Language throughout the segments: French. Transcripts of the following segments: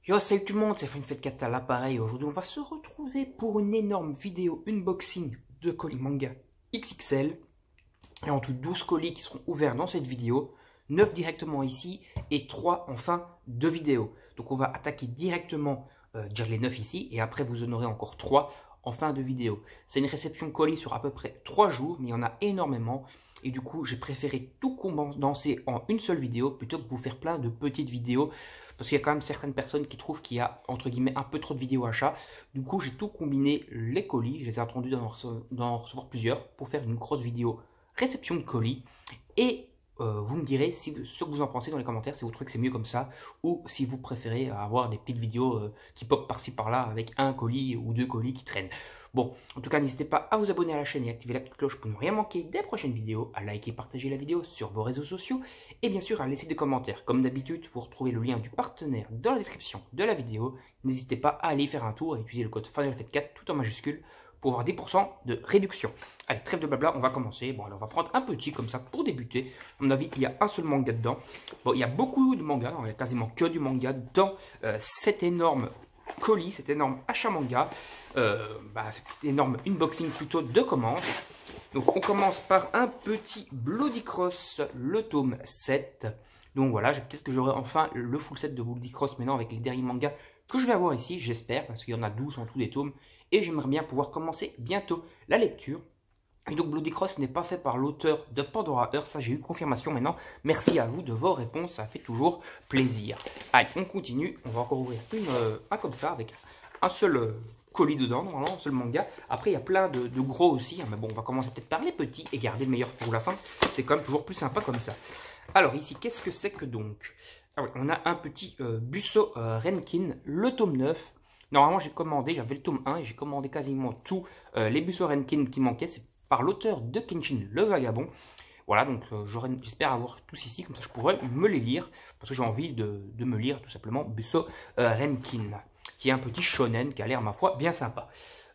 Yo, salut tout le monde, c'est Fate4 à l'appareil. Aujourd'hui, on va se retrouver pour une énorme vidéo unboxing de colis manga XXL. Et en tout 12 colis qui seront ouverts dans cette vidéo, 9 directement ici et 3 en fin de vidéo. Donc on va attaquer directement déjà les 9 ici et après vous en aurez encore 3 en fin de vidéo. C'est une réception colis sur à peu près 3 jours, mais il y en a énormément. Et du coup, j'ai préféré tout condenser en une seule vidéo plutôt que vous faire plein de petites vidéos. Parce qu'il y a quand même certaines personnes qui trouvent qu'il y a, entre guillemets, un peu trop de vidéos achats. Du coup, j'ai tout combiné les colis. Je les ai attendus d'en recevoir plusieurs pour faire une grosse vidéo réception de colis. Et vous me direz ce que vous en pensez dans les commentaires, si vous trouvez que c'est mieux comme ça, ou si vous préférez avoir des petites vidéos qui pop par-ci par-là avec un colis ou 2 colis qui traînent. Bon, en tout cas, n'hésitez pas à vous abonner à la chaîne et activer la petite cloche pour ne rien manquer des prochaines vidéos, à liker et partager la vidéo sur vos réseaux sociaux, et bien sûr à laisser des commentaires. Comme d'habitude, vous retrouvez le lien du partenaire dans la description de la vidéo. N'hésitez pas à aller faire un tour et utiliser le code FATE4 tout en majuscule pour avoir 10% de réduction. Allez, trêve de blabla, on va commencer. Bon, alors on va prendre un petit comme ça pour débuter. À mon avis, il y a un seul manga dedans. Bon, il y a beaucoup de mangas, il y a quasiment que du manga dans cet énorme colis, cet énorme achat manga, cet énorme unboxing plutôt de commandes. Donc on commence par un petit Bloody Cross, le tome 7. Donc voilà, peut-être que j'aurai enfin le full set de Bloody Cross maintenant avec les derniers mangas que je vais avoir ici, j'espère, parce qu'il y en a 12 en tous les tomes. Et j'aimerais bien pouvoir commencer bientôt la lecture. Et donc Bloody Cross n'est pas fait par l'auteur de Pandora Hearts, ça j'ai eu confirmation maintenant. Merci à vous de vos réponses, ça fait toujours plaisir. Allez, on continue, on va encore ouvrir un comme ça, avec un seul colis dedans, normalement, un seul manga. Après il y a plein de gros aussi, hein, mais bon on va commencer peut-être par les petits et garder le meilleur pour la fin. C'est quand même toujours plus sympa comme ça. Alors ici, qu'est-ce que c'est que donc? Ah oui, on a un petit Busou Renkin, le tome 9. Normalement j'ai commandé, j'avais le tome 1 et j'ai commandé quasiment tous les Busou Renkin qui manquaient. C'est par l'auteur de Kenshin le Vagabond. Voilà, donc j'espère avoir tous ici, comme ça je pourrais me les lire, parce que j'ai envie de me lire tout simplement Busou Renkin, qui est un petit shonen qui a l'air, ma foi, bien sympa.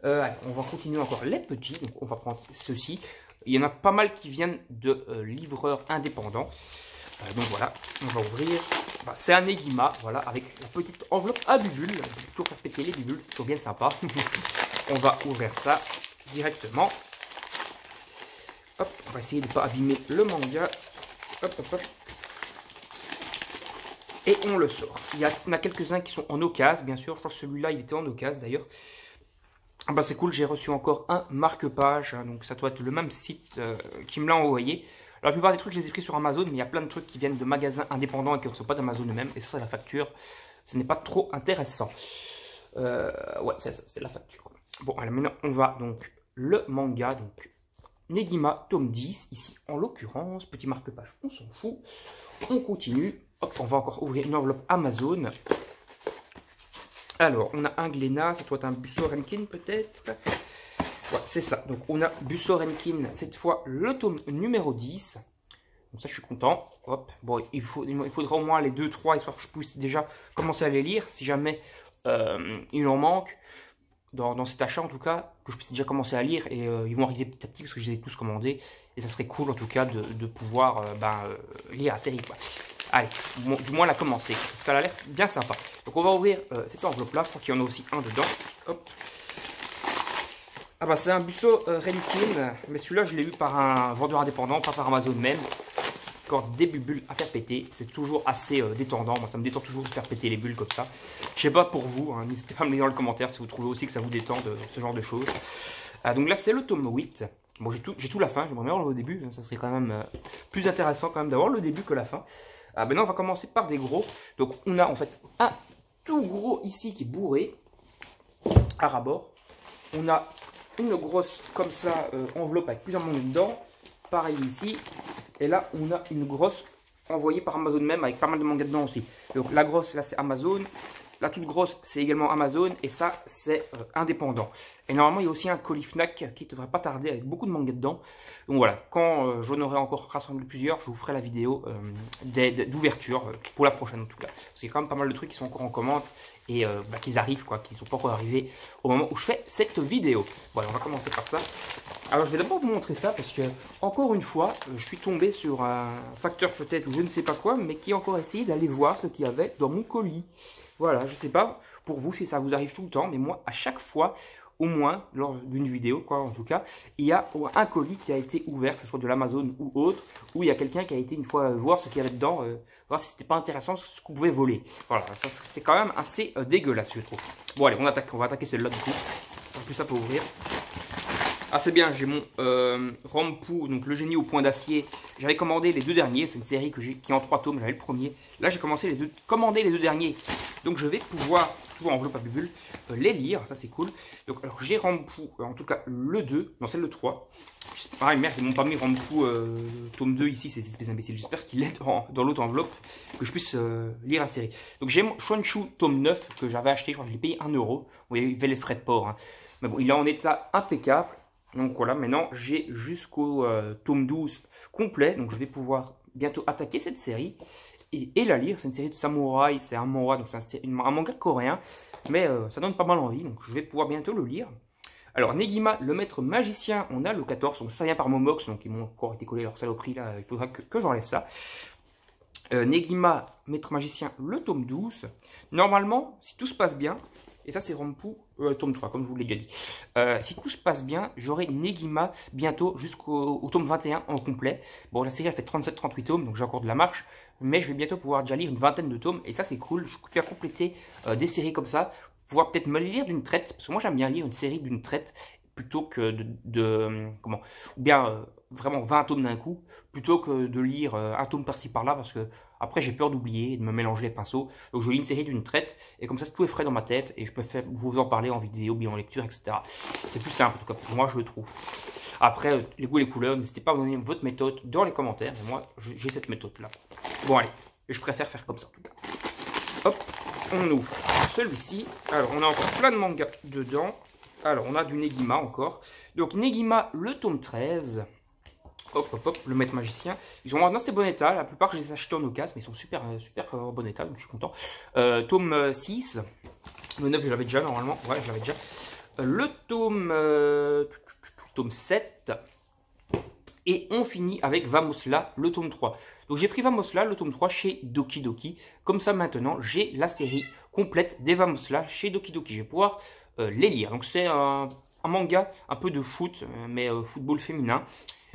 Allez, on va continuer encore les petits, donc on va prendre ceux-ci. Il y en a pas mal qui viennent de livreurs indépendants. Donc voilà, on va ouvrir. C'est un Negima, voilà, avec la petite enveloppe à bubules. Je vais toujours faire péter les bubules, c'est toujours bien sympa. On va ouvrir ça directement. Hop, on va essayer de ne pas abîmer le manga. Hop, hop, hop. Et on le sort. Il y en a quelques-uns qui sont en occasion, bien sûr. Je crois que celui-là, il était en occasion d'ailleurs. C'est cool, j'ai reçu encore un marque-page. Hein, donc ça doit être le même site qui me l'a envoyé. Alors, la plupart des trucs, je les ai pris sur Amazon, mais il y a plein de trucs qui viennent de magasins indépendants et qui ne sont pas d'Amazon eux-mêmes. Et ça, c'est la facture. Ce n'est pas trop intéressant. Ouais, c'est ça, c'est la facture. Bon, alors maintenant, on va donc le manga. Donc, Negima, tome 10, ici en l'occurrence, petit marque-page, on s'en fout. On continue, hop, on va encore ouvrir une enveloppe Amazon. Alors, on a un Glénat, ça doit être un Busou Renkin peut-être. Ouais, c'est ça, donc on a Busou Renkin, cette fois le tome numéro 10. Donc ça, je suis content. Hop, bon, il faudra au moins les 2-3, histoire que je puisse déjà commencer à les lire, si jamais il en manque. Dans cet achat en tout cas, que je puisse déjà commencer à lire et ils vont arriver petit à petit parce que je les ai tous commandés et ça serait cool en tout cas de pouvoir lire la série quoi. Allez, du moins la commencer parce qu'elle a l'air bien sympa. Donc on va ouvrir cette enveloppe là, je crois qu'il y en a aussi un dedans. Hop. Ah c'est un Busou Renkin, mais celui-là je l'ai eu par un vendeur indépendant, pas par Amazon même. Des bulles à faire péter, c'est toujours assez détendant, moi ça me détend toujours de faire péter les bulles comme ça. Je sais pas pour vous, hein, n'hésitez pas à me dire dans le commentaire si vous trouvez aussi que ça vous détend de ce genre de choses. Donc là c'est le tome 8, bon j'ai tout la fin, j'aimerais bien avoir le début, ça serait quand même plus intéressant quand même d'avoir le début que la fin. Maintenant on va commencer par des gros, donc on a en fait un tout gros ici qui est bourré, à ras-bord. On a une grosse comme ça enveloppe avec plusieurs mangas dedans, pareil ici. Et là, on a une grosse envoyée par Amazon même, avec pas mal de mangas dedans aussi. Donc la grosse, là, c'est Amazon. La toute grosse, c'est également Amazon. Et ça, c'est indépendant. Et normalement, il y a aussi un colis Fnac qui ne devrait pas tarder, avec beaucoup de mangas dedans. Donc voilà, quand j'en aurai encore rassemblé plusieurs, je vous ferai la vidéo d'ouverture pour la prochaine en tout cas. Parce qu'il y a quand même pas mal de trucs qui sont encore en commande et qu'ils arrivent, quoi, qui ne sont pas encore arrivés au moment où je fais cette vidéo. Voilà, on va commencer par ça. Alors je vais d'abord vous montrer ça parce que, encore une fois, je suis tombé sur un facteur peut-être ou je ne sais pas quoi, mais qui a encore essayé d'aller voir ce qu'il y avait dans mon colis. Voilà, je sais pas pour vous si ça vous arrive tout le temps, mais moi, à chaque fois, au moins, lors d'une vidéo, quoi, en tout cas, il y a un colis qui a été ouvert, que ce soit de l'Amazon ou autre, où il y a quelqu'un qui a été une fois voir ce qu'il y avait dedans, voir si c'était pas intéressant, ce qu'on pouvait voler. Voilà, ça c'est quand même assez dégueulasse, je trouve. Bon, allez, on va attaquer celle-là, du coup. C'est plus ça pour ouvrir. Ah, c'est bien, j'ai mon Rampu, donc le génie au point d'acier. J'avais commandé les deux derniers, c'est une série qui est en 3 tomes, j'avais le premier. Là, j'ai commandé les deux derniers. Donc, je vais pouvoir, toujours en enveloppe à bubule, les lire, ça c'est cool. Donc, alors j'ai Rampu, en tout cas le 2, non, c'est le 3. Ah, merde, ils m'ont pas mis Rampu tome 2 ici, ces espèces d'imbéciles. J'espère qu'il est dans l'autre enveloppe, que je puisse lire la série. Donc, j'ai mon Shunshu tome 9 que j'avais acheté, je crois que je l'ai payé 1 euro. Vous voyez, il y avait les frais de port. Hein. Mais bon, il est en état impeccable. Donc voilà, maintenant j'ai jusqu'au tome 12 complet, donc je vais pouvoir bientôt attaquer cette série et la lire. C'est une série de samouraï, c'est un manhwa, donc c'est un manga coréen, mais ça donne pas mal envie, donc je vais pouvoir bientôt le lire. Alors Negima, le maître magicien, on a le 14, donc ça vient par Momox, donc ils m'ont encore été collés leur saloperie là, il faudra que j'enlève ça. Negima, maître magicien, le tome 12. Normalement, si tout se passe bien, et ça c'est Rampu, tome 3, comme je vous l'ai déjà dit. Si tout se passe bien, j'aurai Negima bientôt jusqu'au tome 21 en complet. Bon, la série elle fait 37-38 tomes, donc j'ai encore de la marche. Mais je vais bientôt pouvoir déjà lire une vingtaine de tomes. Et ça c'est cool, je vais compléter des séries comme ça. Pouvoir peut-être me les lire d'une traite. Parce que moi j'aime bien lire une série d'une traite plutôt que comment, ou bien vraiment 20 tomes d'un coup, plutôt que de lire un tome par-ci par-là, parce que après j'ai peur d'oublier, de me mélanger les pinceaux. Donc je lis une série d'une traite, et comme ça tout est frais dans ma tête, et je peux vous en parler en vidéo, bien en lecture, etc. C'est plus simple, en tout cas pour moi je le trouve. Après, les goûts et les couleurs, n'hésitez pas à me donner votre méthode dans les commentaires, mais moi j'ai cette méthode-là. Bon allez, je préfère faire comme ça en tout cas. Hop, on ouvre celui-ci. Alors on a encore plein de mangas dedans. Alors, on a du Negima encore. Donc, Negima, le tome 13. Hop, hop, hop, le maître magicien. Ils sont dans assez bon état. La plupart, je les ai achetés en occasion, mais ils sont super, super en bon état, donc je suis content. Tome 6. Le 9, je l'avais déjà, normalement. Ouais, je l'avais déjà. Le tome 7. Et on finit avec Vamosla, le tome 3. Donc, j'ai pris Vamosla, le tome 3, chez Doki Doki. Comme ça, maintenant, j'ai la série complète des Vamosla chez Doki Doki. Je vais pouvoir les lire. Donc c'est un manga un peu de foot, mais football féminin,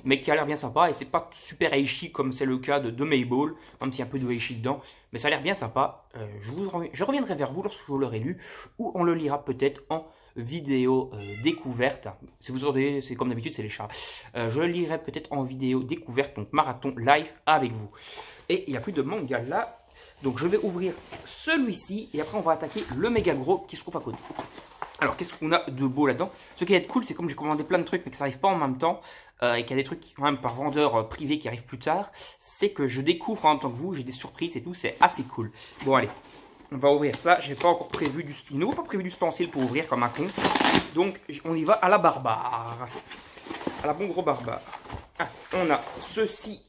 mais qui a l'air bien sympa, et c'est pas super eishi comme c'est le cas de Mayball, même s'il y a un peu de eishi dedans, mais ça a l'air bien sympa. Je reviendrai vers vous lorsque je l'aurai lu, ou on le lira peut-être en vidéo découverte. Si vous entendez, c'est comme d'habitude, c'est les chats. Je le lirai peut-être en vidéo découverte, donc marathon live avec vous. Et il n'y a plus de manga là, donc je vais ouvrir celui-ci, et après on va attaquer le méga gros qui se trouve à côté. Alors, qu'est-ce qu'on a de beau là-dedans? Ce qui est cool, c'est comme j'ai commandé plein de trucs, mais que ça n'arrive pas en même temps, et qu'il y a des trucs quand même par vendeur privé qui arrivent plus tard, c'est que je découvre en même temps que vous, j'ai des surprises et tout, c'est assez cool. Bon, allez, on va ouvrir ça. J'ai pas encore prévu d'ustensile pour ouvrir comme un con. Donc, on y va à la barbare. À la bon gros barbare. Ah, on a ceci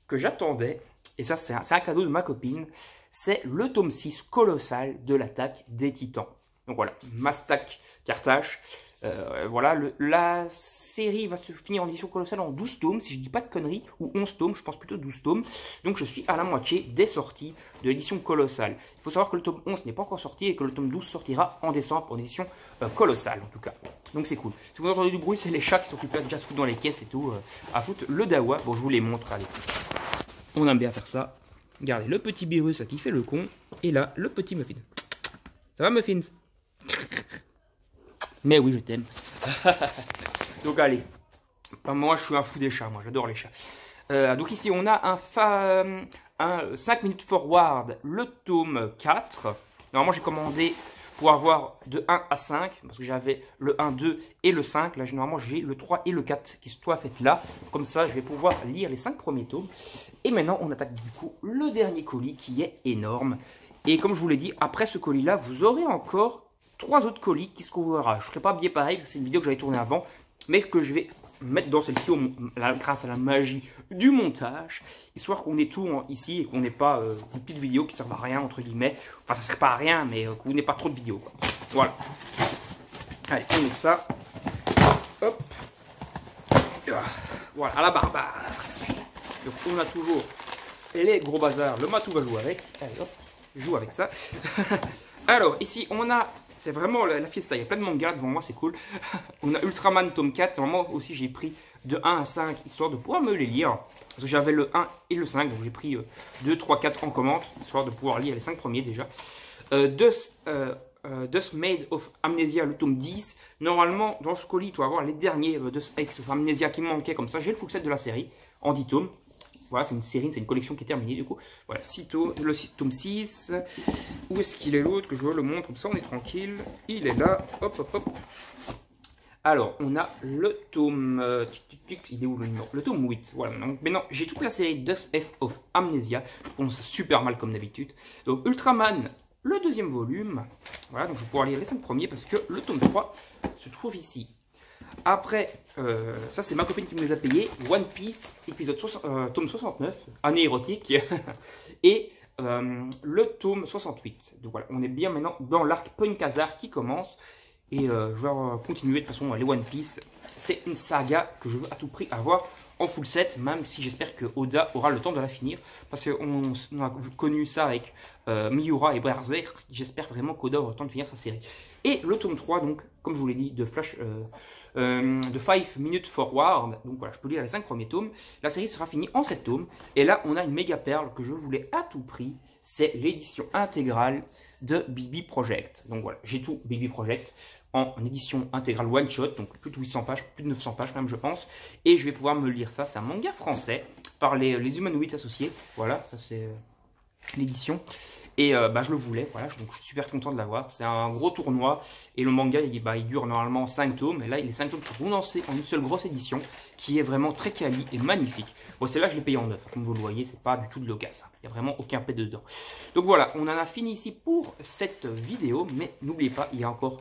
que j'attendais, et ça, c'est un cadeau de ma copine. C'est le tome 6 colossal de l'attaque des titans. Donc voilà, Mastak Carthage. Voilà, la série va se finir en édition colossale en 12 tomes, si je dis pas de conneries, ou 11 tomes, je pense plutôt 12 tomes. Donc je suis à la moitié des sorties de l'édition colossale. Il faut savoir que le tome 11 n'est pas encore sorti et que le tome 12 sortira en décembre en édition colossale en tout cas. Donc c'est cool. Si vous entendez du bruit, c'est les chats qui s'occupent déjà de se foutre dans les caisses et tout, à foutre le dawa. Bon, je vous les montre, allez. On aime bien faire ça. Regardez, le petit virus qui fait le con, et là, le petit muffin. Ça va, muffins? Mais oui, je t'aime. Donc allez, moi je suis un fou des chats, moi j'adore les chats. Donc ici on a un 5 minutes forward, le tome 4. Normalement j'ai commandé pour avoir de 1 à 5, parce que j'avais le 1, 2 et le 5. Là normalement j'ai le 3 et le 4 qui se doivent être là. Comme ça je vais pouvoir lire les 5 premiers tomes. Et maintenant on attaque du coup le dernier colis qui est énorme. Et comme je vous l'ai dit, après ce colis là, vous aurez encore 3 autres colis qui se couvrira. Je ne ferai pas habillé pareil, c'est une vidéo que j'avais tournée avant, mais que je vais mettre dans celle-ci grâce à la magie du montage, histoire qu'on ait tout ici et qu'on n'ait pas une petite vidéo qui ne servent à rien, entre guillemets. Enfin, ça ne sert pas à rien, mais qu'on n'ait pas trop de vidéos, quoi. Voilà. Allez, on ouvre ça. Hop. Voilà, à la barbare. Donc, on a toujours les gros bazars, le matou va jouer avec. Allez, hop. joue avec ça. Alors, ici, on a, c'est vraiment la fiesta, il y a plein de mangas devant moi, c'est cool. On a Ultraman tome 4, normalement aussi j'ai pris de 1 à 5, histoire de pouvoir me les lire. Parce que j'avais le 1 et le 5, donc j'ai pris 2, 3, 4 en commande, histoire de pouvoir lire les 5 premiers déjà. Dust Made of Amnesia, le tome 10. Normalement, dans ce colis, tu vas avoir les derniers Dust Made of Amnesia qui me manquaient comme ça. J'ai le full set de la série en 10 tomes. Voilà, c'est une série, c'est une collection qui est terminée du coup. Voilà, 6 tomes, le tome 6. Où est-ce qu'il est l'autre que je le montre comme ça, on est tranquille. Il est là, hop, hop, hop. Alors, on a le tome... il est où le numéro? Le tome 8. Voilà, donc maintenant, j'ai toute la série Dust of Amnesia. Je prononce ça super mal comme d'habitude. Donc, Ultraman, le deuxième volume. Voilà, donc je vais pouvoir lire les 5 premiers parce que le tome 3 se trouve ici. Après, ça c'est ma copine qui me les a payés. One Piece, épisode tome 69, année érotique. Et le tome 68. Donc voilà, on est bien maintenant dans l'arc Punkazar qui commence. Et je vais continuer de toute façon les One Piece. C'est une saga que je veux à tout prix avoir en full set, même si j'espère que Oda aura le temps de la finir. Parce qu'on a connu ça avec Miura et Berserk. J'espère vraiment qu'Oda aura le temps de finir sa série. Et le tome 3, donc, comme je vous l'ai dit, de 5 Minutes Forward. Donc voilà, je peux lire les 5 premiers tomes. La série sera finie en 7 tomes. Et là, on a une méga perle que je voulais à tout prix. C'est l'édition intégrale de BB Project. Donc voilà, j'ai tout BB Project en édition intégrale one shot, donc plus de 800 pages, plus de 900 pages même je pense, et je vais pouvoir me lire ça. C'est un manga français par les Humanoïdes Associés. Voilà, ça c'est l'édition. Et je le voulais, voilà, donc je suis super content de l'avoir. C'est un gros tournoi et le manga il dure normalement 5 tomes. Et là, les 5 tomes sont condensés en une seule grosse édition qui est vraiment très quali et magnifique. Bon, celle-là, je l'ai payé en neuf. Comme vous le voyez, c'est pas du tout de l'occasion. Il n'y a vraiment aucun pet dedans. Donc voilà, on en a fini ici pour cette vidéo. Mais n'oubliez pas, il y a encore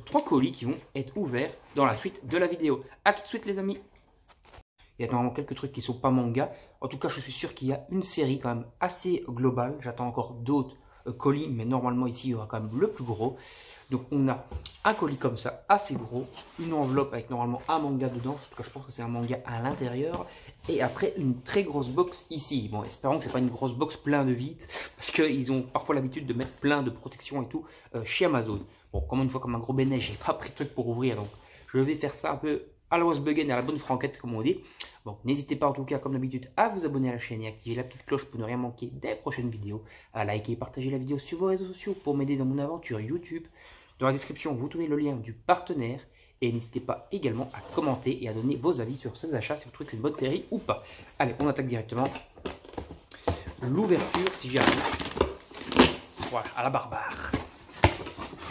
3 colis qui vont être ouverts dans la suite de la vidéo. A tout de suite, les amis. Il y a normalement quelques trucs qui ne sont pas manga. En tout cas, je suis sûr qu'il y a une série quand même assez globale. J'attends encore d'autres colis, mais normalement ici, il y aura quand même le plus gros. Donc on a un colis comme ça, assez gros. Une enveloppe avec normalement un manga dedans. En tout cas, je pense que c'est un manga à l'intérieur. Et après, une très grosse box ici. Bon, espérons que ce n'est pas une grosse box plein de vides. Parce qu'ils ont parfois l'habitude de mettre plein de protections et tout chez Amazon. Bon, comme une fois, comme un gros bénet, j'ai pas pris de truc pour ouvrir. Donc je vais faire ça un peu à la Rosbuggen et à la bonne franquette, comme on dit. Bon, n'hésitez pas en tout cas, comme d'habitude, à vous abonner à la chaîne et activer la petite cloche pour ne rien manquer des prochaines vidéos. À liker et partager la vidéo sur vos réseaux sociaux pour m'aider dans mon aventure YouTube. Dans la description, vous trouvez le lien du partenaire. Et n'hésitez pas également à commenter et à donner vos avis sur ces achats, si vous trouvez que c'est une bonne série ou pas. Allez, on attaque directement l'ouverture, si j'y arrive. Voilà, à la barbare.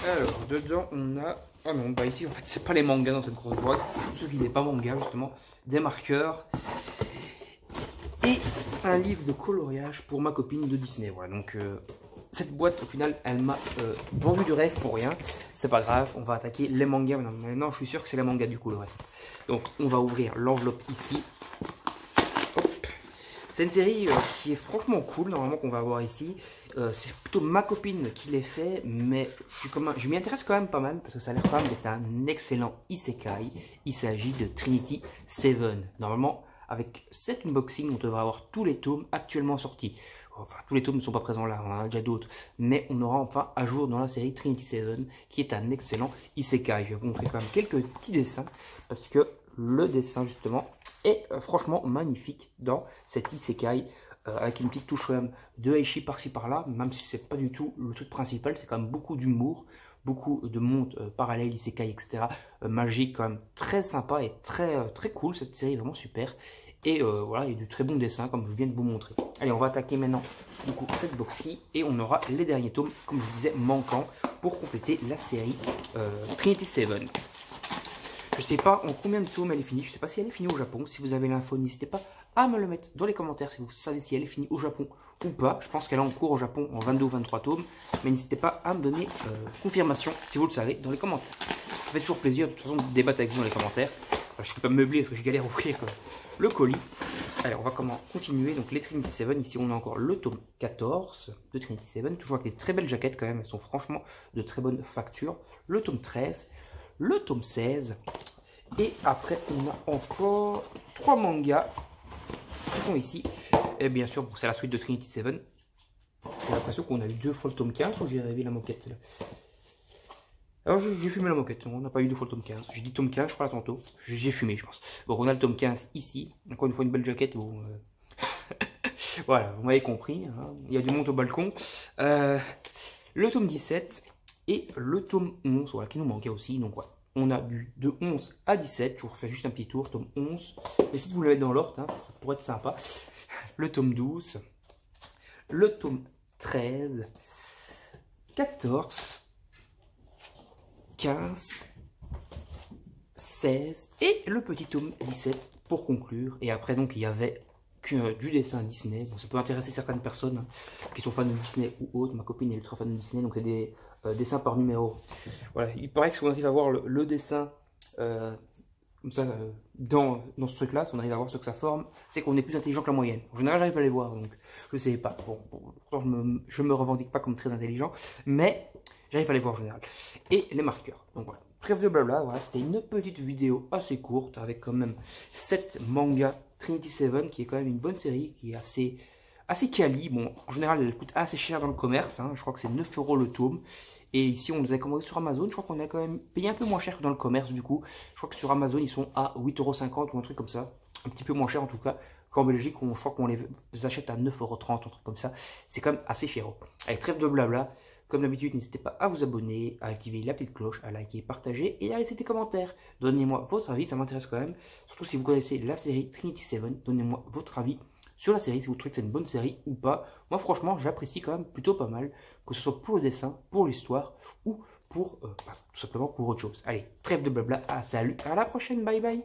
Alors, dedans, on a... Ah non, bah ici, en fait, c'est pas les mangas dans cette grosse boîte. C'est tout ce qui n'est pas manga, justement. Des marqueurs. Et un livre de coloriage pour ma copine de Disney. Voilà, donc... cette boîte, au final, elle m'a vendu du rêve pour rien. C'est pas grave, on va attaquer les mangas. Maintenant, je suis sûr que c'est les mangas du coup, le reste. Donc, on va ouvrir l'enveloppe ici. C'est une série qui est franchement cool, normalement, qu'on va avoir ici. C'est plutôt ma copine qui l'ait fait, mais je m'y intéresse quand même pas mal, parce que ça a l'air quand même d'être un excellent isekai. Il s'agit de Trinity Seven. Normalement, avec cet unboxing, on devrait avoir tous les tomes actuellement sortis. Enfin, tous les tomes ne sont pas présents là, on en a déjà d'autres. Mais on aura enfin à jour dans la série Trinity Seven, qui est un excellent isekai. Je vais vous montrer quand même quelques petits dessins, parce que le dessin, justement, est franchement magnifique dans cet isekai. Avec une petite touche quand même de Heishi par-ci par-là, même si c'est pas du tout le truc principal, c'est quand même beaucoup d'humour, beaucoup de mondes parallèles, isekai, etc. Magique, quand même très sympa et très cool, cette série est vraiment super. Et voilà, il y a du très bon dessin comme je viens de vous montrer. Allez, on va attaquer maintenant du coup cette box-ci et on aura les derniers tomes, comme je vous disais, manquants pour compléter la série Trinity Seven. Je sais pas en combien de tomes elle est finie, je sais pas si elle est finie au Japon. Si vous avez l'info, n'hésitez pas à me le mettre dans les commentaires si vous savez si elle est finie au Japon ou pas. Je pense qu'elle est en cours au Japon en 22 ou 23 tomes, mais n'hésitez pas à me donner confirmation si vous le savez dans les commentaires. Ça fait toujours plaisir de toute façon de débattre avec vous dans les commentaires. Je ne peux pas me meubler parce que je galère à ouvrir le colis. Allez, on va continuer. Donc les Trinity Seven, ici on a encore le tome 14 de Trinity Seven, toujours avec des très belles jaquettes quand même, elles sont franchement de très bonne facture. Le tome 13, le tome 16, et après on a encore 3 mangas qui sont ici. Et bien sûr, c'est la suite de Trinity Seven. J'ai l'impression qu'on a eu 2 fois le tome 15 ou j'ai rêvé la moquette là. Alors j'ai fumé la moquette, on n'a pas eu 2 fois le tome 15. J'ai dit tome 15, je crois là tantôt. J'ai fumé, je pense. Bon, on a le tome 15 ici. Encore une fois, une belle jaquette. Bon, voilà, vous m'avez compris. Hein. Il y a du monde au balcon. Le tome 17 et le tome 11, voilà, qui nous manquait aussi. Donc voilà, on a du de 11 à 17. Je vous refais juste un petit tour. Tome 11. Essayez de vous le mettre dans l'ordre, hein, ça pourrait être sympa. Le tome 12. Le tome 13. 14. 15, 16 et le petit tome 17 pour conclure. Et après, donc, il y avait que du dessin Disney. Bon, ça peut intéresser certaines personnes hein, qui sont fans de Disney ou autres. Ma copine est ultra fan de Disney, donc c'est des dessins par numéro. Voilà, il paraît que si on arrive à voir le dessin comme ça dans ce truc-là, si on arrive à voir ce que ça forme, c'est qu'on est plus intelligent que la moyenne. En général, j'arrive à les voir, donc je sais pas. Bon, pourtant, je me revendique pas comme très intelligent, mais j'arrive à les voir en général. Et les marqueurs. Donc voilà. Bref de blabla, voilà, c'était une petite vidéo assez courte avec quand même 7 mangas Trinity Seven, qui est quand même une bonne série, qui est assez quali. Bon, en général, elle coûte assez cher dans le commerce. Hein, je crois que c'est 9 € le tome. Et ici, on les a commandés sur Amazon. Je crois qu'on a quand même payé un peu moins cher que dans le commerce, du coup. Je crois que sur Amazon, ils sont à 8,50 € ou un truc comme ça. Un petit peu moins cher, en tout cas, qu'en Belgique. Je crois qu'on les achète à 9,30 €, un truc comme ça. C'est quand même assez cher. Allez, trêve de blabla. Comme d'habitude, n'hésitez pas à vous abonner, à activer la petite cloche, à liker, partager et à laisser des commentaires. Donnez-moi votre avis, ça m'intéresse quand même. Surtout si vous connaissez la série Trinity Seven, donnez-moi votre avis sur la série, si vous trouvez que c'est une bonne série ou pas. Moi, franchement, j'apprécie quand même plutôt pas mal, que ce soit pour le dessin, pour l'histoire ou pour tout simplement pour autre chose. Allez, trêve de blabla, salut, à la prochaine, bye bye.